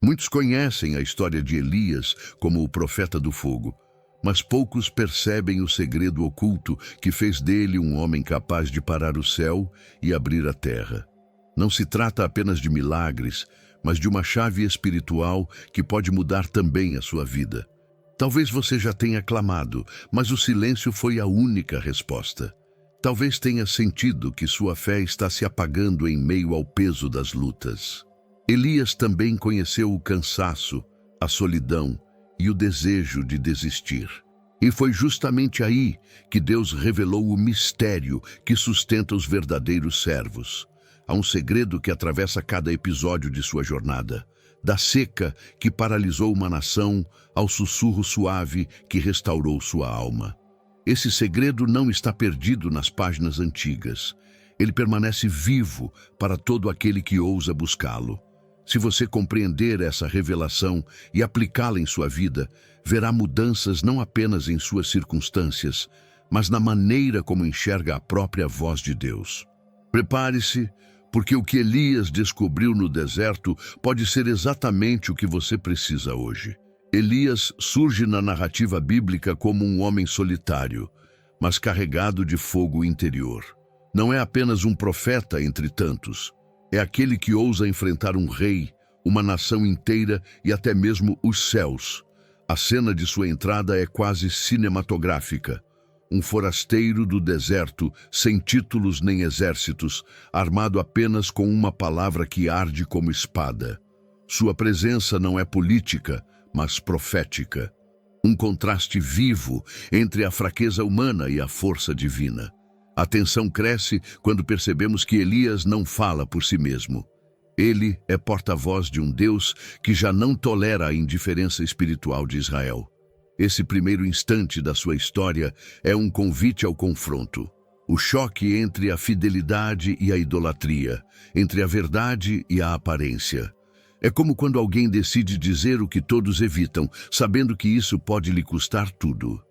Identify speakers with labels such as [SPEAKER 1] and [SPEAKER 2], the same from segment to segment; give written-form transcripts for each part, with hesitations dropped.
[SPEAKER 1] Muitos conhecem a história de Elias como o profeta do fogo, mas poucos percebem o segredo oculto que fez dele um homem capaz de parar o céu e abrir a terra. Não se trata apenas de milagres, mas de uma chave espiritual que pode mudar também a sua vida. Talvez você já tenha clamado, mas o silêncio foi a única resposta. Talvez tenha sentido que sua fé está se apagando em meio ao peso das lutas. Elias também conheceu o cansaço, a solidão e o desejo de desistir. E foi justamente aí que Deus revelou o mistério que sustenta os verdadeiros servos. Há um segredo que atravessa cada episódio de sua jornada. Da seca que paralisou uma nação ao sussurro suave que restaurou sua alma. Esse segredo não está perdido nas páginas antigas. Ele permanece vivo para todo aquele que ousa buscá-lo. Se você compreender essa revelação e aplicá-la em sua vida, verá mudanças não apenas em suas circunstâncias, mas na maneira como enxerga a própria voz de Deus. Prepare-se, porque o que Elias descobriu no deserto pode ser exatamente o que você precisa hoje. Elias surge na narrativa bíblica como um homem solitário, mas carregado de fogo interior. Não é apenas um profeta entre tantos. É aquele que ousa enfrentar um rei, uma nação inteira e até mesmo os céus. A cena de sua entrada é quase cinematográfica. Um forasteiro do deserto, sem títulos nem exércitos, armado apenas com uma palavra que arde como espada. Sua presença não é política, mas profética. Um contraste vivo entre a fraqueza humana e a força divina. A tensão cresce quando percebemos que Elias não fala por si mesmo. Ele é porta-voz de um Deus que já não tolera a indiferença espiritual de Israel. Esse primeiro instante da sua história é um convite ao confronto. O choque entre a fidelidade e a idolatria, entre a verdade e a aparência. É como quando alguém decide dizer o que todos evitam, sabendo que isso pode lhe custar tudo.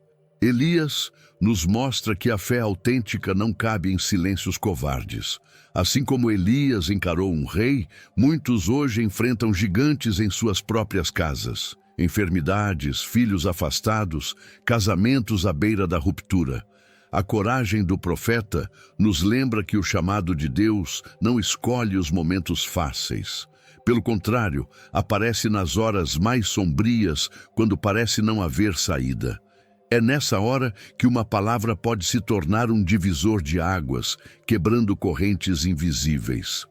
[SPEAKER 1] Elias nos mostra que a fé autêntica não cabe em silêncios covardes. Assim como Elias encarou um rei, muitos hoje enfrentam gigantes em suas próprias casas. Enfermidades, filhos afastados, casamentos à beira da ruptura. A coragem do profeta nos lembra que o chamado de Deus não escolhe os momentos fáceis. Pelo contrário, aparece nas horas mais sombrias, quando parece não haver saída. É nessa hora que uma palavra pode se tornar um divisor de águas, quebrando correntes invisíveis.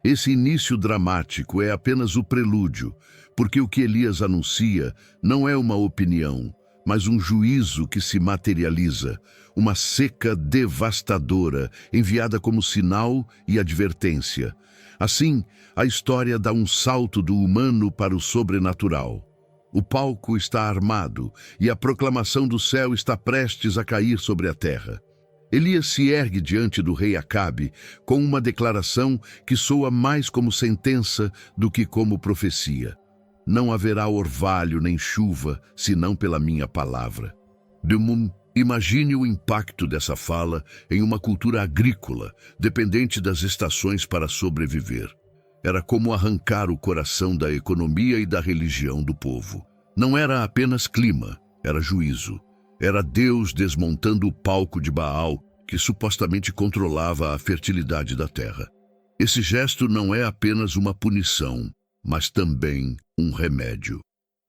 [SPEAKER 1] Esse início dramático é apenas o prelúdio, porque o que Elias anuncia não é uma opinião, mas um juízo que se materializa, uma seca devastadora, enviada como sinal e advertência. Assim, a história dá um salto do humano para o sobrenatural. O palco está armado e a proclamação do céu está prestes a cair sobre a terra. Elias se ergue diante do rei Acabe com uma declaração que soa mais como sentença do que como profecia. Não haverá orvalho nem chuva, senão pela minha palavra. Imagine o impacto dessa fala em uma cultura agrícola, dependente das estações para sobreviver. Era como arrancar o coração da economia e da religião do povo. Não era apenas clima, era juízo. Era Deus desmontando o palco de Baal, que supostamente controlava a fertilidade da terra. Esse gesto não é apenas uma punição, mas também um remédio.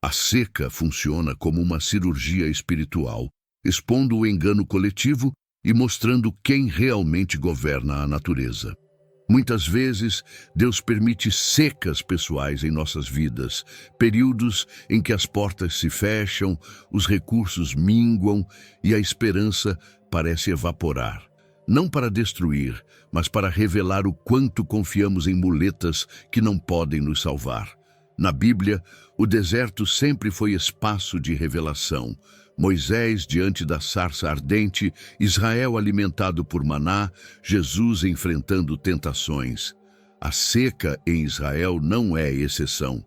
[SPEAKER 1] A seca funciona como uma cirurgia espiritual, expondo o engano coletivo e mostrando quem realmente governa a natureza. Muitas vezes, Deus permite secas pessoais em nossas vidas, períodos em que as portas se fecham, os recursos minguam e a esperança parece evaporar. Não para destruir, mas para revelar o quanto confiamos em muletas que não podem nos salvar. Na Bíblia, o deserto sempre foi espaço de revelação. Moisés diante da sarça ardente, Israel alimentado por maná, Jesus enfrentando tentações. A seca em Israel não é exceção.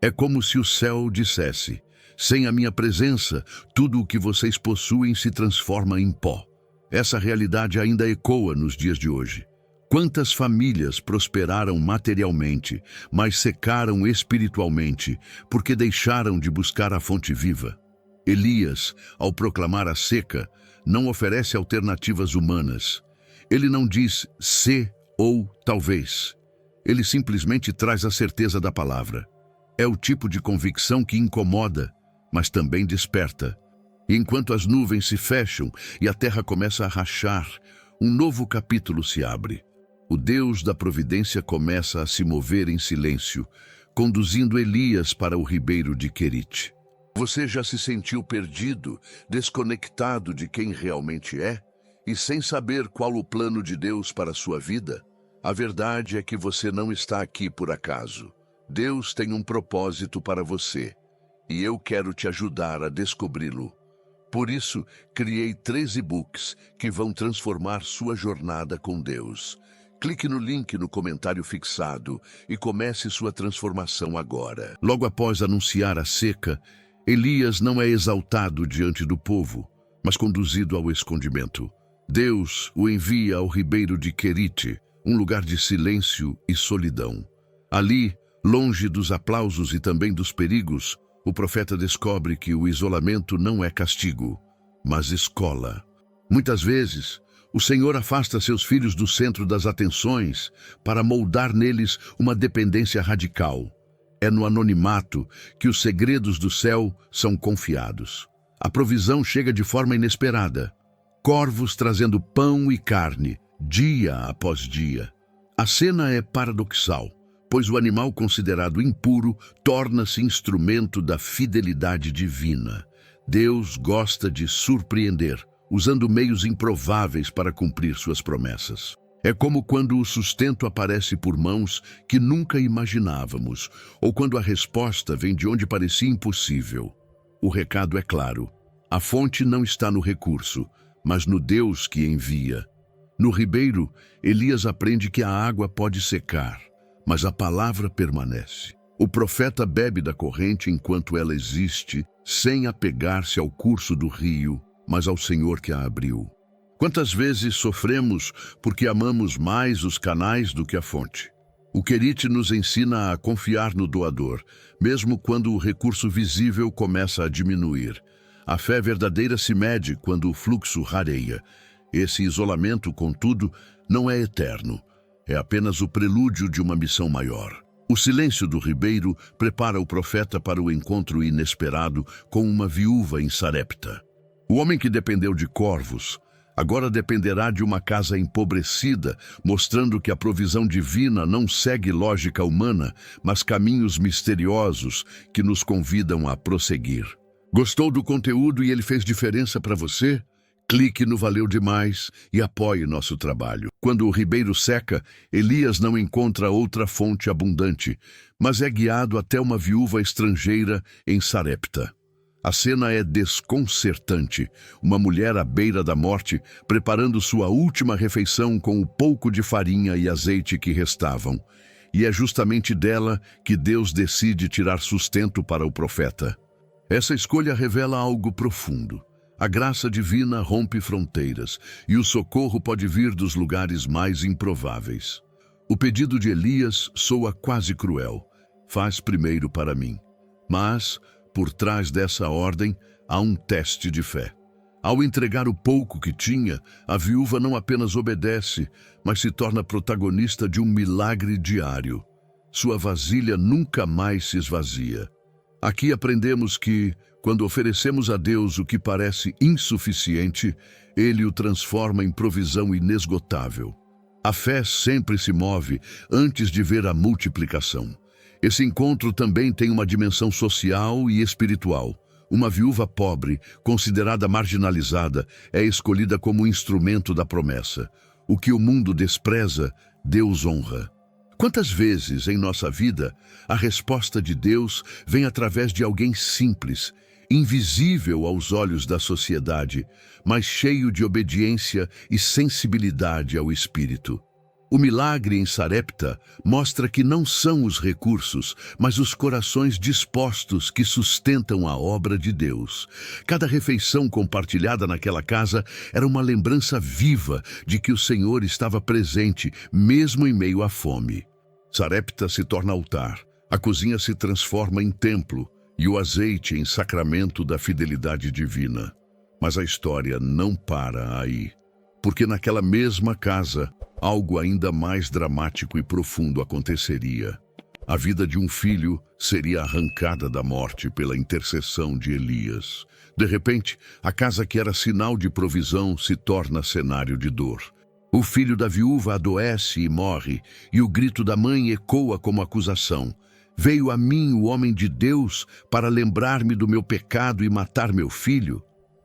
[SPEAKER 1] É como se o céu dissesse: sem a minha presença, tudo o que vocês possuem se transforma em pó. Essa realidade ainda ecoa nos dias de hoje. Quantas famílias prosperaram materialmente, mas secaram espiritualmente, porque deixaram de buscar a fonte viva? Elias, ao proclamar a seca, não oferece alternativas humanas. Ele não diz se ou talvez. Ele simplesmente traz a certeza da palavra. É o tipo de convicção que incomoda, mas também desperta. E enquanto as nuvens se fecham e a terra começa a rachar, um novo capítulo se abre. O Deus da providência começa a se mover em silêncio, conduzindo Elias para o ribeiro de Querite. Você já se sentiu perdido, desconectado de quem realmente é, e sem saber qual o plano de Deus para a sua vida? A verdade é que você não está aqui por acaso. Deus tem um propósito para você, e eu quero te ajudar a descobri-lo. Por isso, criei 3 e-books que vão transformar sua jornada com Deus. Clique no link no comentário fixado e comece sua transformação agora. Logo após anunciar a seca, Elias não é exaltado diante do povo, mas conduzido ao escondimento. Deus o envia ao ribeiro de Querite, um lugar de silêncio e solidão. Ali, longe dos aplausos e também dos perigos, o profeta descobre que o isolamento não é castigo, mas escola. Muitas vezes, o Senhor afasta seus filhos do centro das atenções para moldar neles uma dependência radical. É no anonimato que os segredos do céu são confiados. A provisão chega de forma inesperada. Corvos trazendo pão e carne, dia após dia. A cena é paradoxal, pois o animal considerado impuro torna-se instrumento da fidelidade divina. Deus gosta de surpreender, usando meios improváveis para cumprir suas promessas. É como quando o sustento aparece por mãos que nunca imaginávamos, ou quando a resposta vem de onde parecia impossível. O recado é claro: a fonte não está no recurso, mas no Deus que envia. No ribeiro, Elias aprende que a água pode secar, mas a palavra permanece. O profeta bebe da corrente enquanto ela existe, sem apegar-se ao curso do rio, mas ao Senhor que a abriu. Quantas vezes sofremos porque amamos mais os canais do que a fonte? O Querite nos ensina a confiar no doador, mesmo quando o recurso visível começa a diminuir. A fé verdadeira se mede quando o fluxo rareia. Esse isolamento, contudo, não é eterno. É apenas o prelúdio de uma missão maior. O silêncio do ribeiro prepara o profeta para o encontro inesperado com uma viúva em Sarepta. O homem que dependeu de corvos, agora dependerá de uma casa empobrecida, mostrando que a provisão divina não segue lógica humana, mas caminhos misteriosos que nos convidam a prosseguir. Gostou do conteúdo e ele fez diferença para você? Clique no Valeu Demais e apoie nosso trabalho. Quando o ribeiro seca, Elias não encontra outra fonte abundante, mas é guiado até uma viúva estrangeira em Sarepta. A cena é desconcertante. Uma mulher à beira da morte, preparando sua última refeição com o pouco de farinha e azeite que restavam. E é justamente dela que Deus decide tirar sustento para o profeta. Essa escolha revela algo profundo. A graça divina rompe fronteiras e o socorro pode vir dos lugares mais improváveis. O pedido de Elias soa quase cruel. Faz primeiro para mim. Mas, por trás dessa ordem, há um teste de fé. Ao entregar o pouco que tinha, a viúva não apenas obedece, mas se torna protagonista de um milagre diário. Sua vasilha nunca mais se esvazia. Aqui aprendemos que, quando oferecemos a Deus o que parece insuficiente, Ele o transforma em provisão inesgotável. A fé sempre se move antes de ver a multiplicação. Esse encontro também tem uma dimensão social e espiritual. Uma viúva pobre, considerada marginalizada, é escolhida como instrumento da promessa. O que o mundo despreza, Deus honra. Quantas vezes em nossa vida a resposta de Deus vem através de alguém simples, invisível aos olhos da sociedade, mas cheio de obediência e sensibilidade ao Espírito? O milagre em Sarepta mostra que não são os recursos, mas os corações dispostos que sustentam a obra de Deus. Cada refeição compartilhada naquela casa era uma lembrança viva de que o Senhor estava presente, mesmo em meio à fome. Sarepta se torna altar, a cozinha se transforma em templo e o azeite em sacramento da fidelidade divina. Mas a história não para aí, porque naquela mesma casa, algo ainda mais dramático e profundo aconteceria. A vida de um filho seria arrancada da morte pela intercessão de Elias. De repente, a casa que era sinal de provisão se torna cenário de dor. O filho da viúva adoece e morre, e o grito da mãe ecoa como acusação. Veio a mim o homem de Deus para lembrar-me do meu pecado e matar meu filho?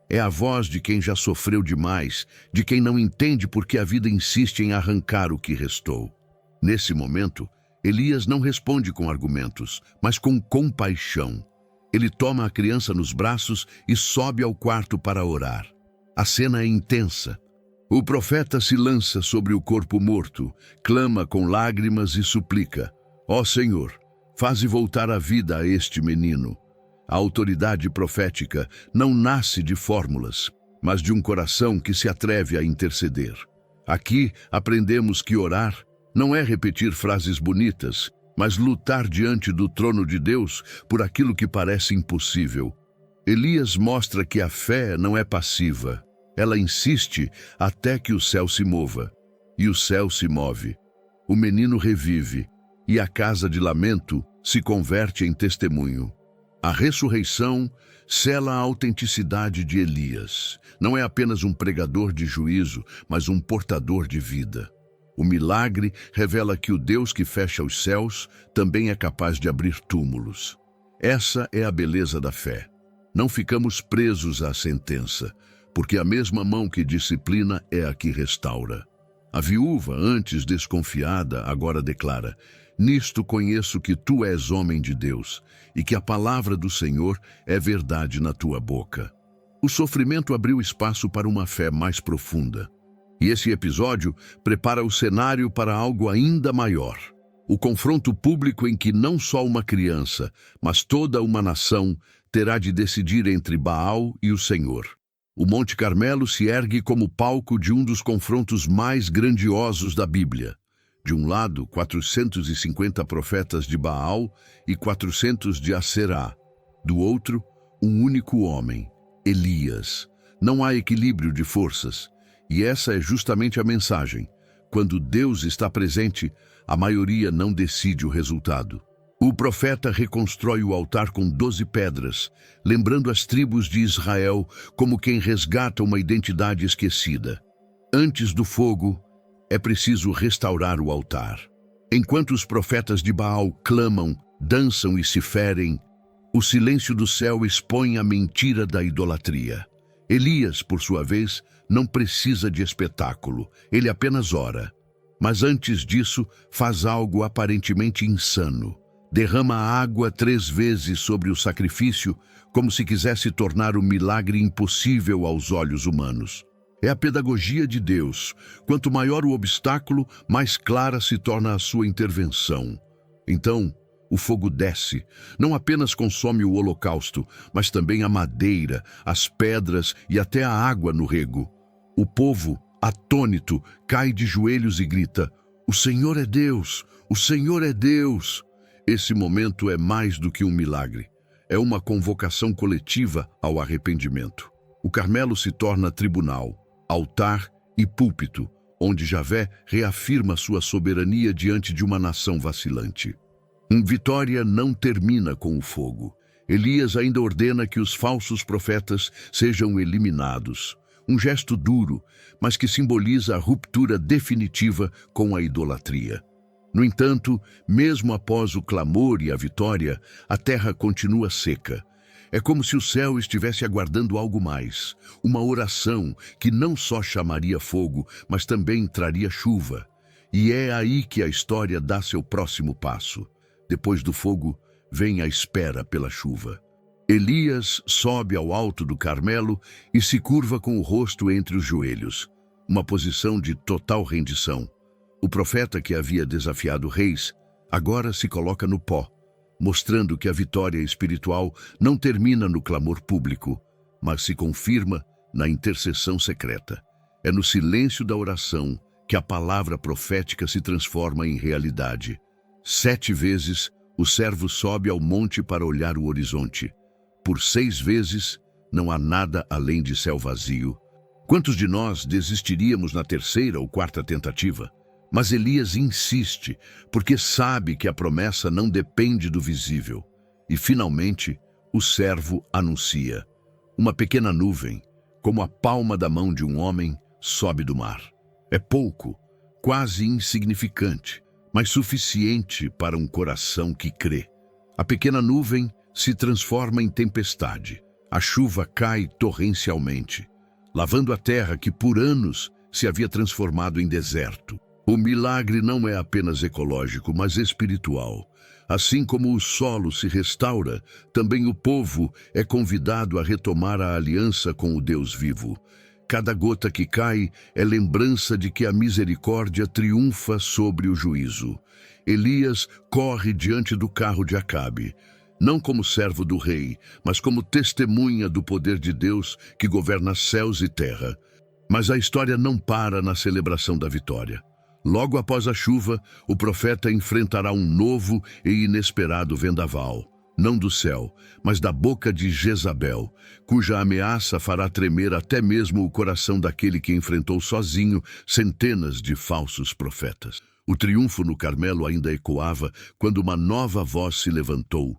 [SPEAKER 1] É a voz de quem já sofreu demais, de quem não entende por que a vida insiste em arrancar o que restou. Nesse momento, Elias não responde com argumentos, mas com compaixão. Ele toma a criança nos braços e sobe ao quarto para orar. A cena é intensa. O profeta se lança sobre o corpo morto, clama com lágrimas e suplica: Ó Senhor, faze voltar a vida a este menino. A autoridade profética não nasce de fórmulas, mas de um coração que se atreve a interceder. Aqui aprendemos que orar não é repetir frases bonitas, mas lutar diante do trono de Deus por aquilo que parece impossível. Elias mostra que a fé não é passiva. Ela insiste até que o céu se mova. E o céu se move. O menino revive, e a casa de lamento se converte em testemunho. A ressurreição sela a autenticidade de Elias. Não é apenas um pregador de juízo, mas um portador de vida. O milagre revela que o Deus que fecha os céus também é capaz de abrir túmulos. Essa é a beleza da fé. Não ficamos presos à sentença, porque a mesma mão que disciplina é a que restaura. A viúva, antes desconfiada, agora declara: Nisto conheço que tu és homem de Deus, e que a palavra do Senhor é verdade na tua boca. O sofrimento abriu espaço para uma fé mais profunda. E esse episódio prepara o cenário para algo ainda maior. O confronto público em que não só uma criança, mas toda uma nação terá de decidir entre Baal e o Senhor. O Monte Carmelo se ergue como palco de um dos confrontos mais grandiosos da Bíblia. De um lado, 450 profetas de Baal e 400 de Aserá. Do outro, um único homem, Elias. Não há equilíbrio de forças. E essa é justamente a mensagem. Quando Deus está presente, a maioria não decide o resultado. O profeta reconstrói o altar com 12 pedras, lembrando as tribos de Israel como quem resgata uma identidade esquecida. Antes do fogo, é preciso restaurar o altar. Enquanto os profetas de Baal clamam, dançam e se ferem, o silêncio do céu expõe a mentira da idolatria. Elias, por sua vez, não precisa de espetáculo, ele apenas ora. Mas antes disso, faz algo aparentemente insano. Derrama água 3 vezes sobre o sacrifício, como se quisesse tornar o milagre impossível aos olhos humanos. É a pedagogia de Deus. Quanto maior o obstáculo, mais clara se torna a sua intervenção. Então, o fogo desce, não apenas consome o holocausto, mas também a madeira, as pedras e até a água no rego. O povo, atônito, cai de joelhos e grita: O Senhor é Deus! O Senhor é Deus! Esse momento é mais do que um milagre. É uma convocação coletiva ao arrependimento. O Carmelo se torna tribunal, altar e púlpito, onde Javé reafirma sua soberania diante de uma nação vacilante. Vitória não termina com o fogo. Elias ainda ordena que os falsos profetas sejam eliminados. Um gesto duro, mas que simboliza a ruptura definitiva com a idolatria. No entanto, mesmo após o clamor e a vitória, a terra continua seca. É como se o céu estivesse aguardando algo mais, uma oração que não só chamaria fogo, mas também traria chuva. E é aí que a história dá seu próximo passo. Depois do fogo, vem a espera pela chuva. Elias sobe ao alto do Carmelo e se curva com o rosto entre os joelhos, uma posição de total rendição. O profeta que havia desafiado reis agora se coloca no pó, mostrando que a vitória espiritual não termina no clamor público, mas se confirma na intercessão secreta. É no silêncio da oração que a palavra profética se transforma em realidade. 7 vezes, o servo sobe ao monte para olhar o horizonte. Por 6 vezes, não há nada além de céu vazio. Quantos de nós desistiríamos na 3ª ou 4ª tentativa? Mas Elias insiste, porque sabe que a promessa não depende do visível. E, finalmente, o servo anuncia. Uma pequena nuvem, como a palma da mão de um homem, sobe do mar. É pouco, quase insignificante, mas suficiente para um coração que crê. A pequena nuvem se transforma em tempestade. A chuva cai torrencialmente, lavando a terra que por anos se havia transformado em deserto. O milagre não é apenas ecológico, mas espiritual. Assim como o solo se restaura, também o povo é convidado a retomar a aliança com o Deus vivo. Cada gota que cai é lembrança de que a misericórdia triunfa sobre o juízo. Elias corre diante do carro de Acabe, não como servo do rei, mas como testemunha do poder de Deus que governa céus e terra. Mas a história não para na celebração da vitória. Logo após a chuva, o profeta enfrentará um novo e inesperado vendaval, não do céu, mas da boca de Jezabel, cuja ameaça fará tremer até mesmo o coração daquele que enfrentou sozinho centenas de falsos profetas. O triunfo no Carmelo ainda ecoava quando uma nova voz se levantou,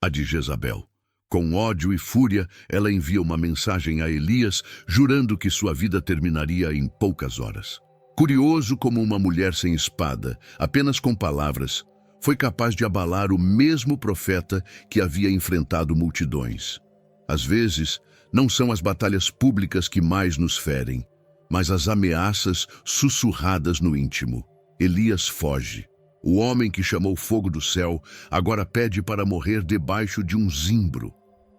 [SPEAKER 1] a de Jezabel. Com ódio e fúria, ela envia uma mensagem a Elias, jurando que sua vida terminaria em poucas horas. Curioso como uma mulher sem espada, apenas com palavras, foi capaz de abalar o mesmo profeta que havia enfrentado multidões. Às vezes, não são as batalhas públicas que mais nos ferem, mas as ameaças sussurradas no íntimo. Elias foge. O homem que chamou fogo do céu agora pede para morrer debaixo de um zimbro.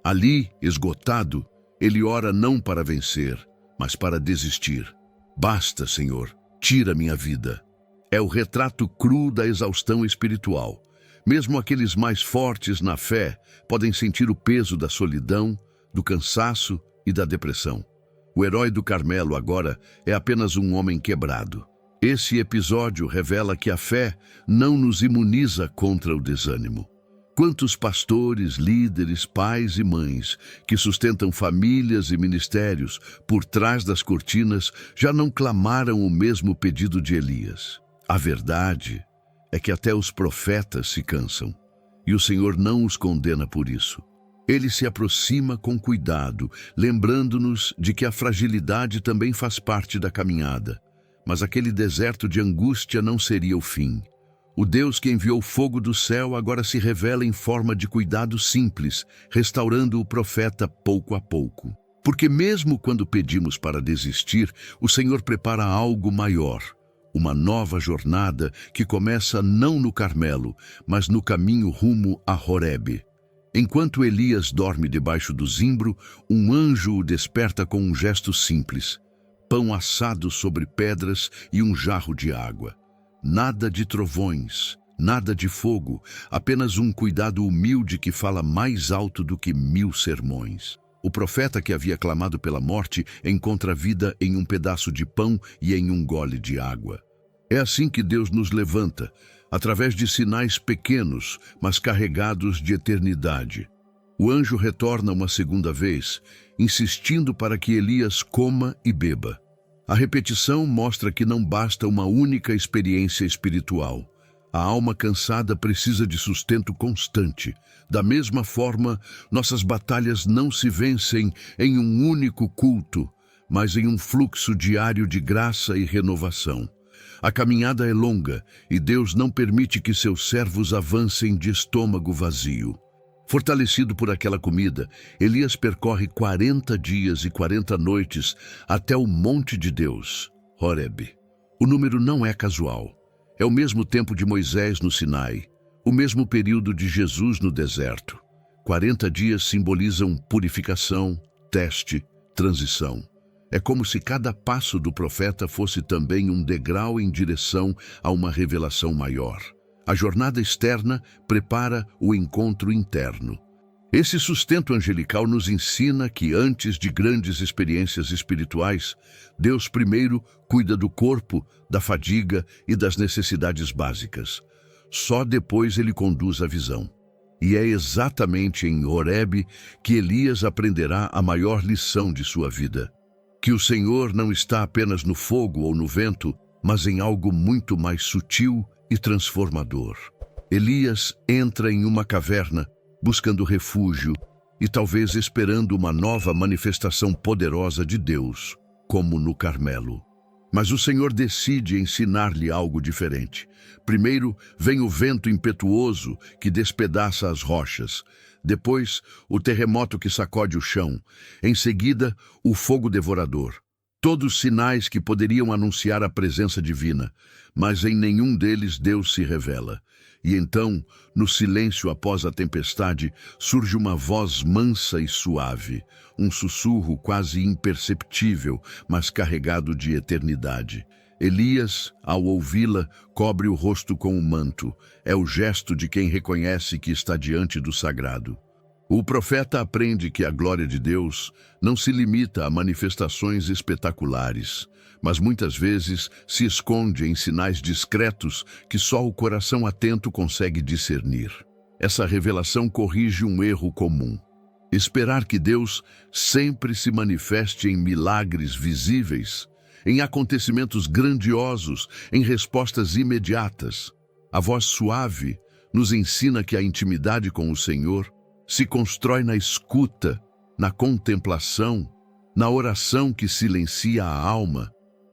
[SPEAKER 1] Ali, esgotado, ele ora não para vencer, mas para desistir. Basta, Senhor, tira minha vida. É o retrato cru da exaustão espiritual. Mesmo aqueles mais fortes na fé podem sentir o peso da solidão, do cansaço e da depressão. O herói do Carmelo agora é apenas um homem quebrado. Esse episódio revela que a fé não nos imuniza contra o desânimo. Quantos pastores, líderes, pais e mães que sustentam famílias e ministérios por trás das cortinas já não clamaram o mesmo pedido de Elias? A verdade é que até os profetas se cansam, e o Senhor não os condena por isso. Ele se aproxima com cuidado, lembrando-nos de que a fragilidade também faz parte da caminhada. Mas aquele deserto de angústia não seria o fim. O Deus que enviou fogo do céu agora se revela em forma de cuidado simples, restaurando o profeta pouco a pouco. Porque mesmo quando pedimos para desistir, o Senhor prepara algo maior. Uma nova jornada que começa não no Carmelo, mas no caminho rumo a Horebe. Enquanto Elias dorme debaixo do zimbro, um anjo o desperta com um gesto simples. Pão assado sobre pedras e um jarro de água. Nada de trovões, nada de fogo, apenas um cuidado humilde que fala mais alto do que 1000 sermões. O profeta que havia clamado pela morte encontra vida em um pedaço de pão e em um gole de água. É assim que Deus nos levanta, através de sinais pequenos, mas carregados de eternidade. O anjo retorna uma segunda vez, insistindo para que Elias coma e beba. A repetição mostra que não basta uma única experiência espiritual. A alma cansada precisa de sustento constante. Da mesma forma, nossas batalhas não se vencem em um único culto, mas em um fluxo diário de graça e renovação. A caminhada é longa e Deus não permite que seus servos avancem de estômago vazio. Fortalecido por aquela comida, Elias percorre 40 dias e 40 noites até o monte de Deus, Horebe. O número não é casual. É o mesmo tempo de Moisés no Sinai, o mesmo período de Jesus no deserto. 40 dias simbolizam purificação, teste, transição. É como se cada passo do profeta fosse também um degrau em direção a uma revelação maior. A jornada externa prepara o encontro interno. Esse sustento angelical nos ensina que, antes de grandes experiências espirituais, Deus primeiro cuida do corpo, da fadiga e das necessidades básicas. Só depois ele conduz a visão. E é exatamente em Horebe que Elias aprenderá a maior lição de sua vida. Que o Senhor não está apenas no fogo ou no vento, mas em algo muito mais sutil e transformador. Elias entra em uma caverna, buscando refúgio e talvez esperando uma nova manifestação poderosa de Deus, como no Carmelo. Mas o Senhor decide ensinar-lhe algo diferente. Primeiro vem o vento impetuoso que despedaça as rochas. Depois, o terremoto que sacode o chão. Em seguida, o fogo devorador. Todos sinais que poderiam anunciar a presença divina, mas em nenhum deles Deus se revela. E então, no silêncio após a tempestade, surge uma voz mansa e suave, um sussurro quase imperceptível, mas carregado de eternidade. Elias, ao ouvi-la, cobre o rosto com um manto. É o gesto de quem reconhece que está diante do sagrado. O profeta aprende que a glória de Deus não se limita a manifestações espetaculares, mas muitas vezes se esconde em sinais discretos que só o coração atento consegue discernir. Essa revelação corrige um erro comum: esperar que Deus sempre se manifeste em milagres visíveis, em acontecimentos grandiosos, em respostas imediatas. A voz suave nos ensina que a intimidade com o Senhor se constrói na escuta, na contemplação, na oração que silencia a alma.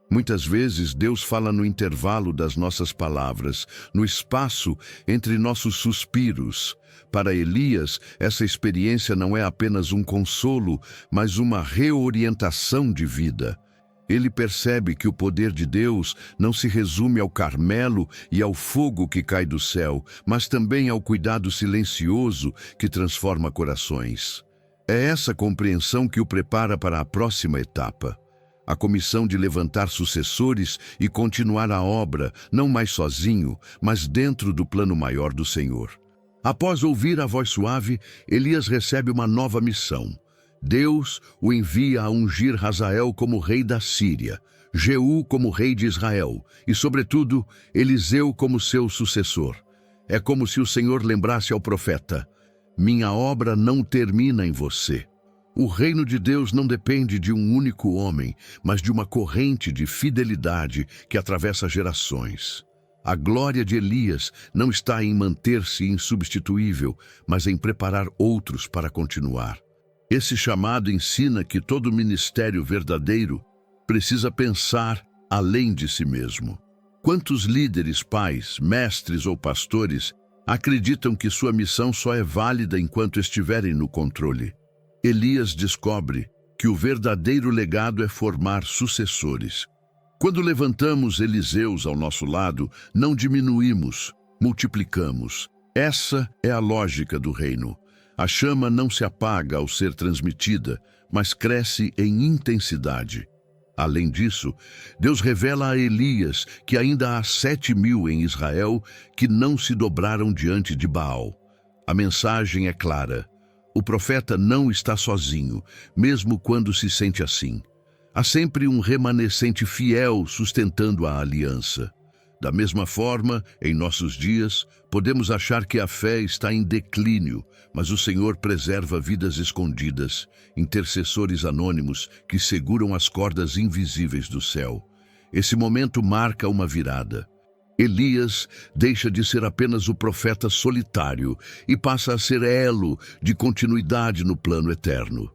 [SPEAKER 1] Muitas vezes Deus fala no intervalo das nossas palavras, no espaço entre nossos suspiros. Para Elias, essa experiência não é apenas um consolo, mas uma reorientação de vida. Ele percebe que o poder de Deus não se resume ao Carmelo e ao fogo que cai do céu, mas também ao cuidado silencioso que transforma corações. É essa compreensão que o prepara para a próxima etapa: a comissão de levantar sucessores e continuar a obra, não mais sozinho, mas dentro do plano maior do Senhor. Após ouvir a voz suave, Elias recebe uma nova missão. Deus o envia a ungir Hazael como rei da Síria, Jeú como rei de Israel e, sobretudo, Eliseu como seu sucessor. É como se o Senhor lembrasse ao profeta: minha obra não termina em você. O reino de Deus não depende de um único homem, mas de uma corrente de fidelidade que atravessa gerações. A glória de Elias não está em manter-se insubstituível, mas em preparar outros para continuar. Esse chamado ensina que todo ministério verdadeiro precisa pensar além de si mesmo. Quantos líderes, pais, mestres ou pastores acreditam que sua missão só é válida enquanto estiverem no controle? Elias descobre que o verdadeiro legado é formar sucessores. Quando levantamos Eliseus ao nosso lado, não diminuímos, multiplicamos. Essa é a lógica do reino. A chama não se apaga ao ser transmitida, mas cresce em intensidade. Além disso, Deus revela a Elias que ainda há 7.000 em Israel que não se dobraram diante de Baal. A mensagem é clara: o profeta não está sozinho, mesmo quando se sente assim. Há sempre um remanescente fiel sustentando a aliança. Da mesma forma, em nossos dias, podemos achar que a fé está em declínio, mas o Senhor preserva vidas escondidas, intercessores anônimos que seguram as cordas invisíveis do céu. Esse momento marca uma virada. Elias deixa de ser apenas o profeta solitário e passa a ser elo de continuidade no plano eterno.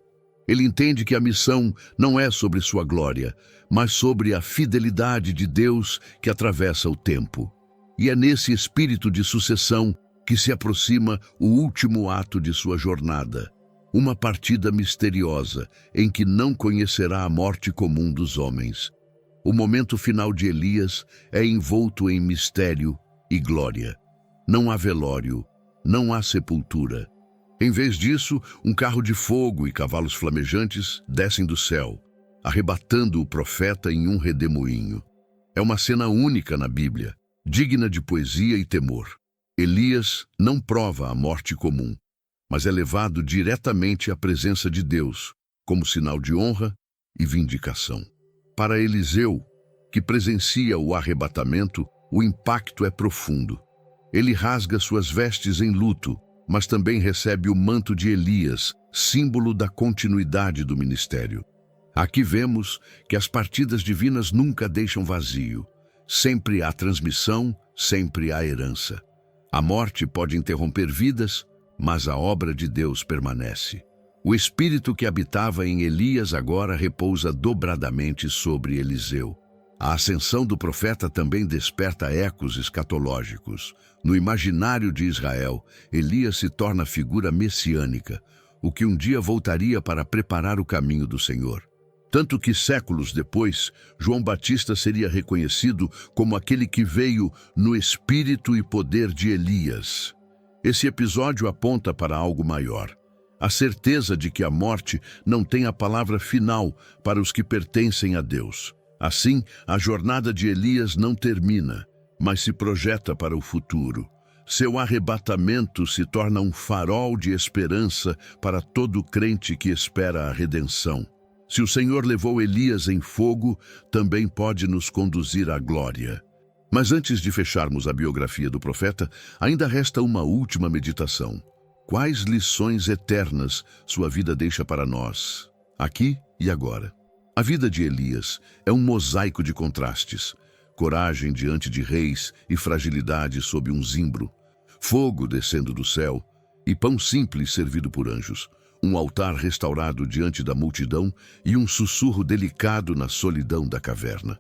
[SPEAKER 1] Ele entende que a missão não é sobre sua glória, mas sobre a fidelidade de Deus que atravessa o tempo. E é nesse espírito de sucessão que se aproxima o último ato de sua jornada, uma partida misteriosa em que não conhecerá a morte comum dos homens. O momento final de Elias é envolto em mistério e glória. Não há velório, não há sepultura. Em vez disso, um carro de fogo e cavalos flamejantes descem do céu. arrebatando o profeta em um redemoinho. É uma cena única na Bíblia, digna de poesia e temor. Elias não prova a morte comum, mas é levado diretamente à presença de Deus, como sinal de honra e vindicação. Para Eliseu, que presencia o arrebatamento, o impacto é profundo. Ele rasga suas vestes em luto, mas também recebe o manto de Elias, símbolo da continuidade do ministério. Aqui vemos que as partidas divinas nunca deixam vazio. Sempre há transmissão, sempre há herança. A morte pode interromper vidas, mas a obra de Deus permanece. O espírito que habitava em Elias agora repousa dobradamente sobre Eliseu. A ascensão do profeta também desperta ecos escatológicos. No imaginário de Israel, Elias se torna figura messiânica, o que um dia voltaria para preparar o caminho do Senhor. Tanto que séculos depois, João Batista seria reconhecido como aquele que veio no espírito e poder de Elias. Esse episódio aponta para algo maior. A certeza de que a morte não tem a palavra final para os que pertencem a Deus. Assim, a jornada de Elias não termina, mas se projeta para o futuro. Seu arrebatamento se torna um farol de esperança para todo crente que espera a redenção. Se o Senhor levou Elias em fogo, também pode nos conduzir à glória. Mas antes de fecharmos a biografia do profeta, ainda resta uma última meditação. Quais lições eternas sua vida deixa para nós, aqui e agora? A vida de Elias é um mosaico de contrastes. Coragem diante de reis e fragilidade sob um zimbro. Fogo descendo do céu e pão simples servido por anjos. Um altar restaurado diante da multidão e um sussurro delicado na solidão da caverna.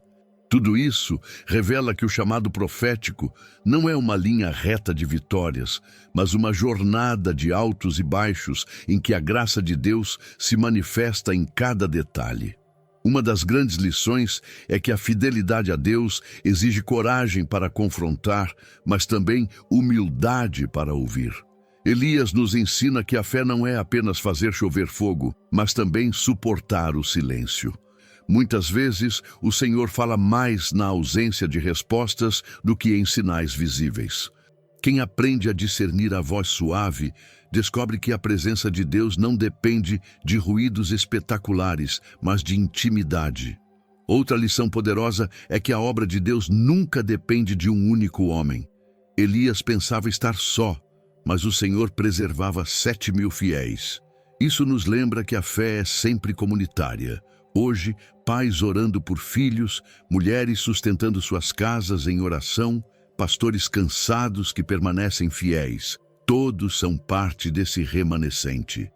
[SPEAKER 1] Tudo isso revela que o chamado profético não é uma linha reta de vitórias, mas uma jornada de altos e baixos em que a graça de Deus se manifesta em cada detalhe. Uma das grandes lições é que a fidelidade a Deus exige coragem para confrontar, mas também humildade para ouvir. Elias nos ensina que a fé não é apenas fazer chover fogo, mas também suportar o silêncio. Muitas vezes, o Senhor fala mais na ausência de respostas do que em sinais visíveis. Quem aprende a discernir a voz suave, descobre que a presença de Deus não depende de ruídos espetaculares, mas de intimidade. Outra lição poderosa é que a obra de Deus nunca depende de um único homem. Elias pensava estar só, mas o Senhor preservava 7.000 fiéis. Isso nos lembra que a fé é sempre comunitária. Hoje, pais orando por filhos, mulheres sustentando suas casas em oração, pastores cansados que permanecem fiéis. Todos são parte desse remanescente.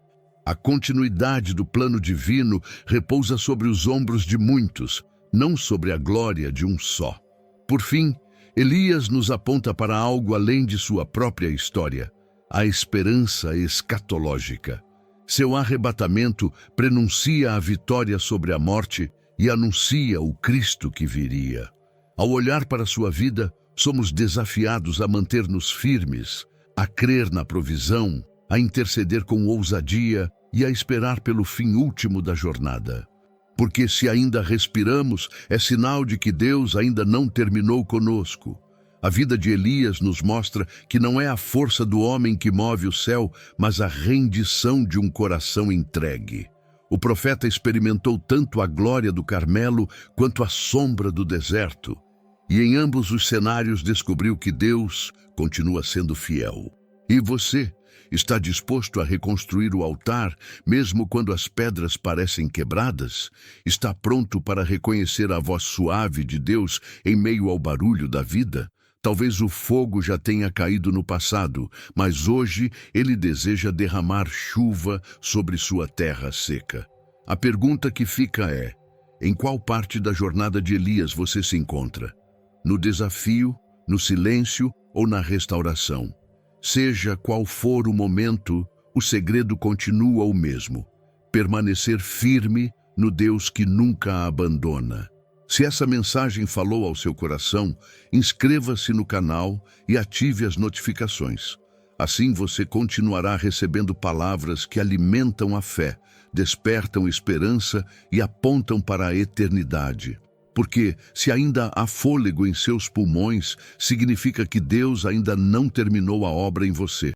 [SPEAKER 1] A continuidade do plano divino repousa sobre os ombros de muitos, não sobre a glória de um só. Por fim, Elias nos aponta para algo além de sua própria história, a esperança escatológica. Seu arrebatamento prenuncia a vitória sobre a morte e anuncia o Cristo que viria. Ao olhar para sua vida, somos desafiados a manter-nos firmes, a crer na provisão, a interceder com ousadia e a esperar pelo fim último da jornada. Porque se ainda respiramos, é sinal de que Deus ainda não terminou conosco. A vida de Elias nos mostra que não é a força do homem que move o céu, mas a rendição de um coração entregue. O profeta experimentou tanto a glória do Carmelo quanto a sombra do deserto. E em ambos os cenários descobriu que Deus continua sendo fiel. E você está disposto a reconstruir o altar, mesmo quando as pedras parecem quebradas? Está pronto para reconhecer a voz suave de Deus em meio ao barulho da vida? Talvez o fogo já tenha caído no passado, mas hoje ele deseja derramar chuva sobre sua terra seca. A pergunta que fica é: em qual parte da jornada de Elias você se encontra? No desafio, no silêncio ou na restauração? Seja qual for o momento, o segredo continua o mesmo: permanecer firme no Deus que nunca a abandona. Se essa mensagem falou ao seu coração, inscreva-se no canal e ative as notificações. Assim você continuará recebendo palavras que alimentam a fé, despertam esperança e apontam para a eternidade. Porque, se ainda há fôlego em seus pulmões, significa que Deus ainda não terminou a obra em você.